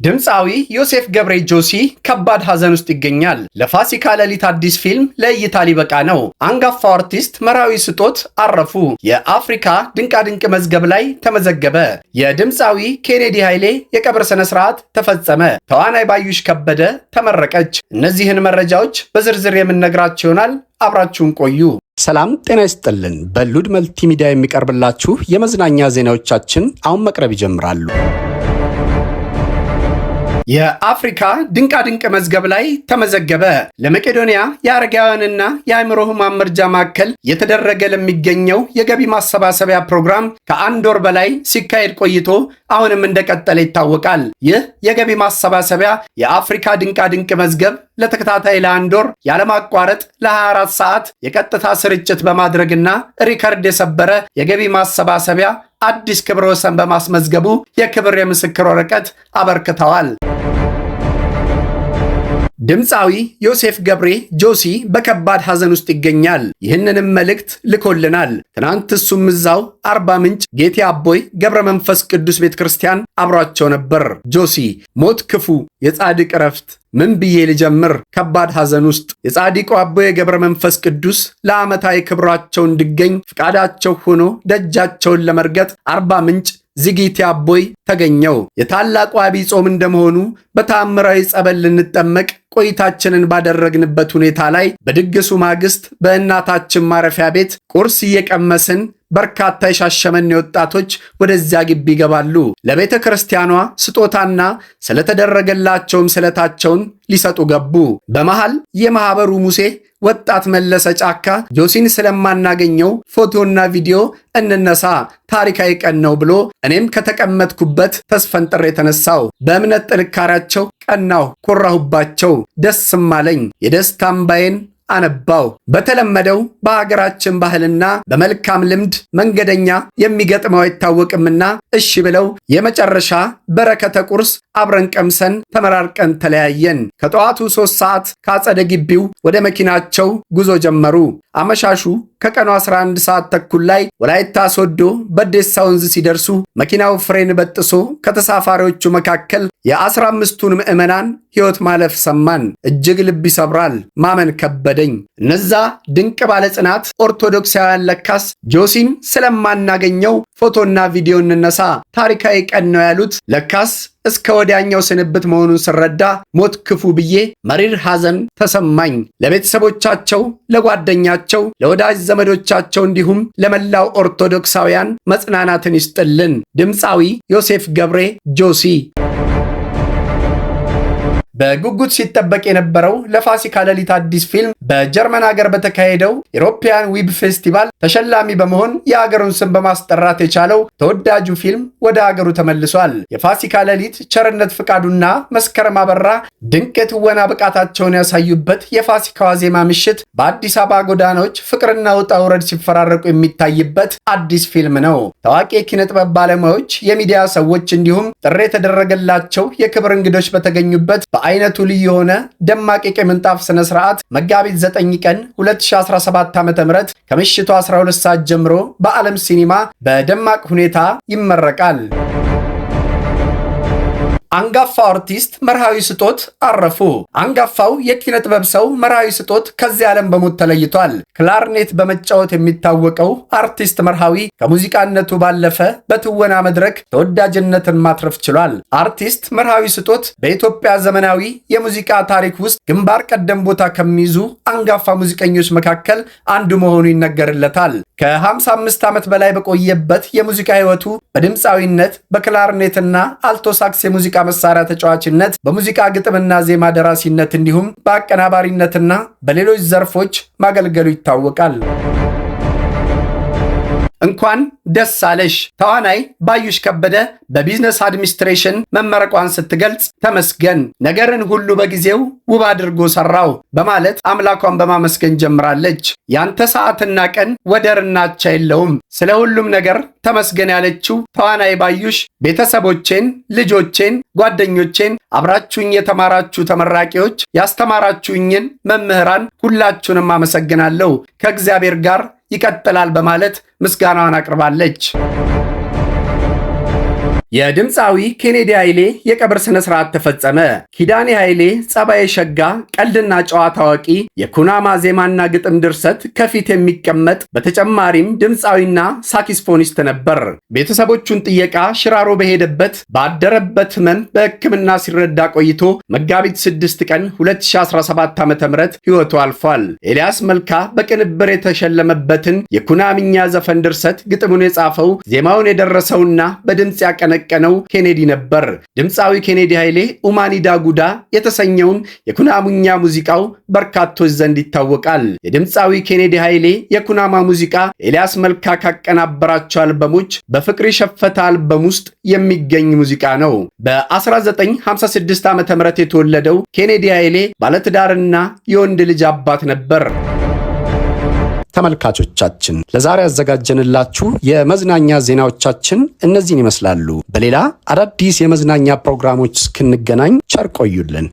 ድምፃዊ ዮሴፍ ገብሬ ጆሲ ከባድ ሐዘን ውስጥ ይገኛል። ለፋሲካ ሌሊት አዲስ ፊልም ለእይታ ሊበቃ ነው። አንጋፋው አርቲስት መርዓዊ ስጦት አረፉ። የአፍሪካ ድንቃድንቅ መዝገብ ላይ ተመዘገበ። የድምፃዊ ኬኔዲ ኃይሌ የቀብር ስነ ስርዓት ተፈጸመ። ተዋናይ ባዩሽ ከበደ ተመረቀች። እነዚህን መረጃዎች በዝርዝር የምንነግራችሁ ይሆናል። አብራችሁን ቆዩ። ሰላም ጤና ይስጥልን። በሉድ መልቲሚዲያ የሚቀርብላችሁ የመዝናኛ ዜናዎቻችን አሁን መቅረብ ይጀምራሉ። የአፍሪካ ድንቃድንቅ መዝገብ ላይ ተመዘገበ። ለመቄዶንያ የአረጋውያንና የአእምሮ ሕሙማን መርጃ ማዕከል የተደረገ ለሚገኘው የገቢ ማሰባሰቢያ ፕሮግራም ከአንድ ወር በላይ ሲካሄድ ቆይቶ አሁንም እንደቀጠለ ይታወቃል። ይህ የገቢ ማሰባሰቢያ የአፍሪካ ድንቃድንቅ መዝገብ ለተከታታይ ለአንድ ወር ያለማቋረጥ ለ24 ሰዓት የቀጥታ ስርጭት በማድረግና ሪከርድ የሰበረ የገቢ ማሰባሰቢያ አዲስ ክብረ ወሰን በማስመዝገቡ የክብር የምስክር ወረቀት አበርክተዋል። ድምፃዊ ዮሴፍ ገብሬ ጆሲ በከባድ ሐዘን ውስጥ ይገኛል። ይህንንም መልእክት ልኮልናል። ትናንት እሱም እዛው አርባ ምንጭ ጌቴ አቦይ ገብረ መንፈስ ቅዱስ ቤተክርስቲያን አብሯቸው ነበር። ጆሲ ሞት ክፉ፣ የጻድቅ ዕረፍት ምን ብዬ ልጀምር? ከባድ ሐዘን ውስጥ የጻድቁ አቦይ ገብረ መንፈስ ቅዱስ ለዓመታዊ ክብራቸው እንድገኝ ፍቃዳቸው ሆኖ ደጃቸውን ለመርገጥ አርባ ምንጭ ዝጊቴ አቦይ ተገኘው። የታላቁ አብይ ጾም እንደመሆኑ በተአምራዊ ጸበል ልንጠመቅ ቆይታችንን ባደረግንበት ሁኔታ ላይ በድግሱ ማግስት በእናታችን ማረፊያ ቤት ቁርስ እየቀመስን በርካታ የሻሸመኔ ወጣቶች ወደዚያ ግቢ ይገባሉ። ለቤተ ክርስቲያኗ ስጦታና ስለተደረገላቸውም ስለታቸውን ሊሰጡ ገቡ። በመሃል የማህበሩ ሙሴ ወጣት መለሰ ጫካ ጆሲን ስለማናገኘው ፎቶና ቪዲዮ እንነሳ ታሪካዊ ቀን ነው ብሎ እኔም ከተቀመጥኩበት ተስፈንጥሬ የተነሳው በእምነት ጥንካሬያቸው ቀናው፣ ኮራሁባቸው፣ ደስም አለኝ። የደስታ እንባዬን አነባው። በተለመደው በሀገራችን ባህልና በመልካም ልምድ መንገደኛ የሚገጥመው አይታወቅምና እሺ ብለው የመጨረሻ በረከተ ቁርስ አብረን ቀምሰን ተመራርቀን ተለያየን። ከጠዋቱ 3 ሰዓት ከአጸደ ግቢው ወደ መኪናቸው ጉዞ ጀመሩ። አመሻሹ ከቀኑ 11 ሰዓት ተኩል ላይ ወላይታ ሶዶ በዴሳ ወንዝ ሲደርሱ መኪናው ፍሬን በጥሶ ከተሳፋሪዎቹ መካከል የ15ቱን ምዕመናን ሕይወት ማለፍ ሰማን። እጅግ ልብ ይሰብራል። ማመን ከበደኝ። እነዛ ድንቅ ባለጽናት ኦርቶዶክሳውያን ለካስ ጆሲን ስለማናገኘው ፎቶና ቪዲዮ እንነሳ ታሪካዊ ቀን ነው ያሉት ለካስ እስከ ወዲያኛው ስንብት መሆኑን ስረዳ ሞት ክፉ ብዬ መሪር ሐዘን ተሰማኝ። ለቤተሰቦቻቸው፣ ለጓደኛቸው፣ ለወዳጅ ዘመዶቻቸው እንዲሁም ለመላው ኦርቶዶክሳውያን መጽናናትን ይስጥልን። ድምፃዊ ዮሴፍ ገብሬ ጆሲ። በጉጉት ሲጠበቅ የነበረው ለፋሲካ ሌሊት አዲስ ፊልም በጀርመን ሀገር በተካሄደው ኢሮፒያን ዊብ ፌስቲቫል ተሸላሚ በመሆን የሀገሩን ስም በማስጠራት የቻለው ተወዳጁ ፊልም ወደ ሀገሩ ተመልሷል። የፋሲካ ሌሊት ቸርነት ፍቃዱና መስከረም አበራ ድንቅ የትወና ብቃታቸውን ያሳዩበት የፋሲካ ዋዜማ ምሽት በአዲስ አበባ ጎዳናዎች ፍቅርና ውጣ ውረድ ሲፈራረቁ የሚታይበት አዲስ ፊልም ነው። ታዋቂ የኪነ ጥበብ ባለሙያዎች፣ የሚዲያ ሰዎች እንዲሁም ጥሪ የተደረገላቸው የክብር እንግዶች በተገኙበት አይነቱ ልዩ የሆነ ደማቅ የቀይ ምንጣፍ ስነ ስርዓት መጋቢት 9 ቀን 2017 ዓ.ም ከምሽቱ 12 ሰዓት ጀምሮ በዓለም ሲኒማ በደማቅ ሁኔታ ይመረቃል። አንጋፋው አርቲስት መርዓዊ ስጦት አረፉ። አንጋፋው የኪነ ጥበብ ሰው መርዓዊ ስጦት ከዚህ ዓለም በሞት ተለይቷል። ክላርኔት በመጫወት የሚታወቀው አርቲስት መርዓዊ ከሙዚቃነቱ ባለፈ በትወና መድረክ ተወዳጅነትን ማትረፍ ችሏል። አርቲስት መርዓዊ ስጦት በኢትዮጵያ ዘመናዊ የሙዚቃ ታሪክ ውስጥ ግንባር ቀደም ቦታ ከሚይዙ አንጋፋ ሙዚቀኞች መካከል አንዱ መሆኑ ይነገርለታል። ከ55 ዓመት በላይ በቆየበት የሙዚቃ ሕይወቱ በድምፃዊነት በክላርኔትና አልቶሳክስ የሙዚቃ መሳሪያ ተጫዋችነት በሙዚቃ ግጥምና ዜማ ደራሲነት እንዲሁም በአቀናባሪነትና በሌሎች ዘርፎች ማገልገሉ ይታወቃል። እንኳን ደስ አለሽ! ተዋናይ ባዩሽ ከበደ በቢዝነስ አድሚኒስትሬሽን መመረቋን ስትገልጽ ተመስገን፣ ነገርን ሁሉ በጊዜው ውብ አድርጎ ሰራው በማለት አምላኳን በማመስገን ጀምራለች። ያንተ ሰዓትና ቀን ወደርና አቻ የለውም፣ ስለ ሁሉም ነገር ተመስገን ያለችው ተዋናይ ባዩሽ ቤተሰቦቼን፣ ልጆቼን፣ ጓደኞቼን፣ አብራችሁኝ የተማራችሁ ተመራቂዎች፣ ያስተማራችሁኝን መምህራን ሁላችሁንም አመሰግናለሁ፣ ከእግዚአብሔር ጋር ይቀጥላል በማለት ምስጋናዋን አቅርባለች። የድምፃዊ ኬኔዲ ኃይሌ የቀብር ስነ ስርዓት ተፈጸመ። ኪዳኔ ኃይሌ ጸባዬ ሸጋ፣ ቀልድና ጨዋታ አዋቂ፣ የኩናማ ዜማና ግጥም ድርሰት ከፊት የሚቀመጥ በተጨማሪም ድምፃዊና ሳክስፎኒስት ነበር። ቤተሰቦቹን ጥየቃ ሽራሮ በሄደበት ባደረበት ህመም በሕክምና ሲረዳ ቆይቶ መጋቢት 6 ቀን 2017 ዓ.ም ሕይወቱ አልፏል። ኤልያስ መልካ በቅንብር የተሸለመበትን የኩናምኛ ዘፈን ድርሰት ግጥሙን የጻፈው ዜማውን የደረሰውና በድምጽ ያቀነቀነው ኬኔዲ ነበር። ድምፃዊ ኬኔዲ ኃይሌ ኡማኒዳ ጉዳ የተሰኘውን የኩናሙኛ ሙዚቃው በርካቶች ዘንድ ይታወቃል። የድምፃዊ ኬኔዲ ኃይሌ የኩናማ ሙዚቃ ኤልያስ መልካ ካቀናበራቸው አልበሞች በፍቅር የሸፈተ አልበም ውስጥ የሚገኝ ሙዚቃ ነው። በ1956 ዓ.ም የተወለደው ኬኔዲ ኃይሌ ባለትዳርና የወንድ ልጅ አባት ነበር። ተመልካቾቻችን ለዛሬ ያዘጋጀንላችሁ የመዝናኛ ዜናዎቻችን እነዚህን ይመስላሉ። በሌላ አዳዲስ የመዝናኛ ፕሮግራሞች እስክንገናኝ ቸር ቆዩልን።